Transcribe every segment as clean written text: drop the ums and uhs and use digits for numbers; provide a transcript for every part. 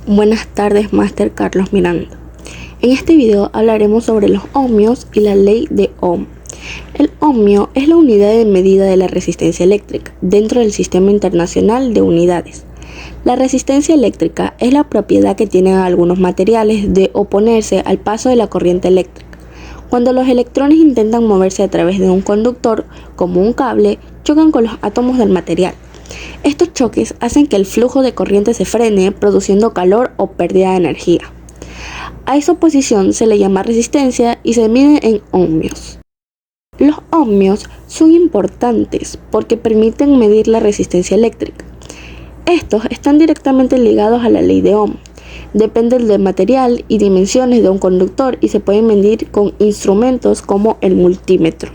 Buenas tardes, Máster Carlos Miranda. En este video hablaremos sobre los ohmios y la ley de Ohm. El ohmio es la unidad de medida de la resistencia eléctrica dentro del Sistema Internacional de Unidades. La resistencia eléctrica es la propiedad que tienen algunos materiales de oponerse al paso de la corriente eléctrica. Cuando los electrones intentan moverse a través de un conductor, como un cable, chocan con los átomos del material. Estos choques hacen que el flujo de corriente se frene, produciendo calor o pérdida de energía. A esa oposición se le llama resistencia y se mide en ohmios. Los ohmios son importantes porque permiten medir la resistencia eléctrica. Estos están directamente ligados a la ley de Ohm. Dependen del material y dimensiones de un conductor y se pueden medir con instrumentos como el multímetro.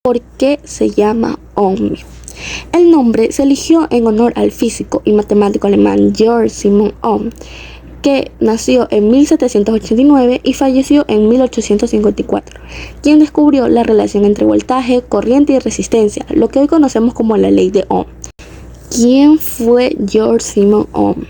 ¿Por qué se llama ohmio? El nombre se eligió en honor al físico y matemático alemán Georg Simon Ohm, que nació en 1789 y falleció en 1854, quien descubrió la relación entre voltaje, corriente y resistencia, lo que hoy conocemos como la ley de Ohm. ¿Quién fue Georg Simon Ohm?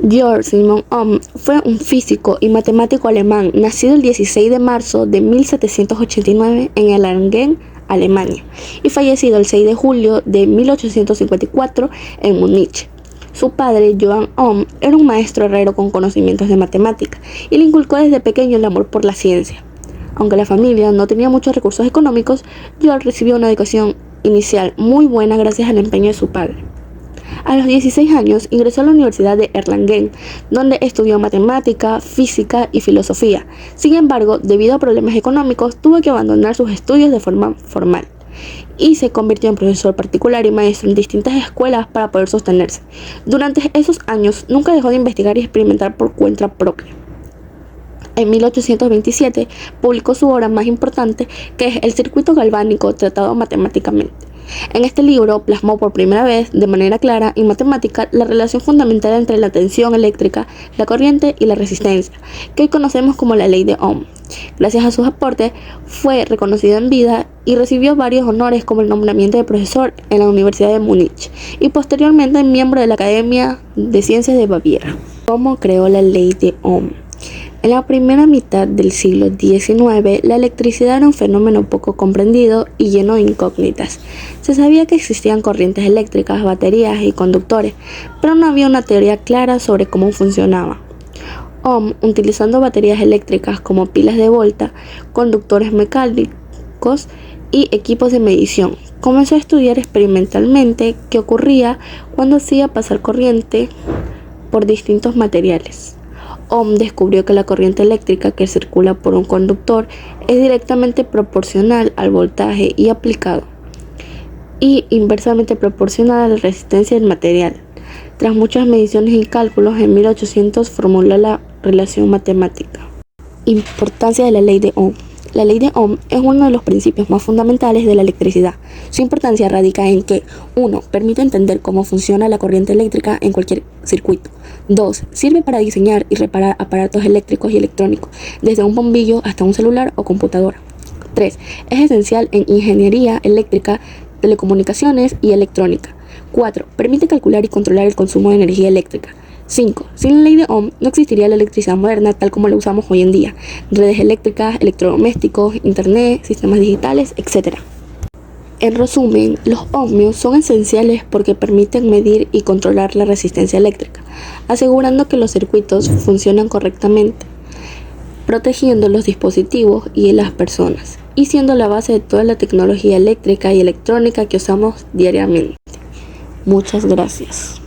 Georg Simon Ohm fue un físico y matemático alemán nacido el 16 de marzo de 1789 en Erlangen, Alemania, y fallecido el 6 de julio de 1854 en Múnich. Su padre, Johann Ohm, era un maestro herrero con conocimientos de matemática y le inculcó desde pequeño el amor por la ciencia. Aunque la familia no tenía muchos recursos económicos, Georg recibió una educación inicial muy buena gracias al empeño de su padre. A los 16 años ingresó a la Universidad de Erlangen, donde estudió matemática, física y filosofía. Sin embargo, debido a problemas económicos, tuvo que abandonar sus estudios de forma formal y se convirtió en profesor particular y maestro en distintas escuelas para poder sostenerse. Durante esos años, nunca dejó de investigar y experimentar por cuenta propia. En 1827 publicó su obra más importante, que es El circuito galvánico tratado matemáticamente. En este libro plasmó por primera vez, de manera clara y matemática, la relación fundamental entre la tensión eléctrica, la corriente y la resistencia, que hoy conocemos como la ley de Ohm. Gracias a sus aportes, fue reconocido en vida y recibió varios honores como el nombramiento de profesor en la Universidad de Múnich y posteriormente miembro de la Academia de Ciencias de Baviera. ¿Cómo creó la ley de Ohm? En la primera mitad del siglo XIX, la electricidad era un fenómeno poco comprendido y lleno de incógnitas. Se sabía que existían corrientes eléctricas, baterías y conductores, pero no había una teoría clara sobre cómo funcionaba. Ohm, utilizando baterías eléctricas como pilas de volta, conductores mecánicos y equipos de medición, comenzó a estudiar experimentalmente qué ocurría cuando hacía pasar corriente por distintos materiales. Ohm descubrió que la corriente eléctrica que circula por un conductor es directamente proporcional al voltaje y aplicado, y inversamente proporcional a la resistencia del material. Tras muchas mediciones y cálculos, en 1800 formuló la relación matemática. Importancia de la ley de Ohm. La ley de Ohm es uno de los principios más fundamentales de la electricidad. Su importancia radica en que 1. Permite entender cómo funciona la corriente eléctrica en cualquier circuito. 2. Sirve para diseñar y reparar aparatos eléctricos y electrónicos, desde un bombillo hasta un celular o computadora. 3. Es esencial en ingeniería eléctrica, telecomunicaciones y electrónica. 4. Permite calcular y controlar el consumo de energía eléctrica. 5. Sin la ley de Ohm no existiría la electricidad moderna tal como la usamos hoy en día, redes eléctricas, electrodomésticos, internet, sistemas digitales, etc. En resumen, los ohmios son esenciales porque permiten medir y controlar la resistencia eléctrica, asegurando que los circuitos funcionan correctamente, protegiendo los dispositivos y las personas, y siendo la base de toda la tecnología eléctrica y electrónica que usamos diariamente. Muchas gracias.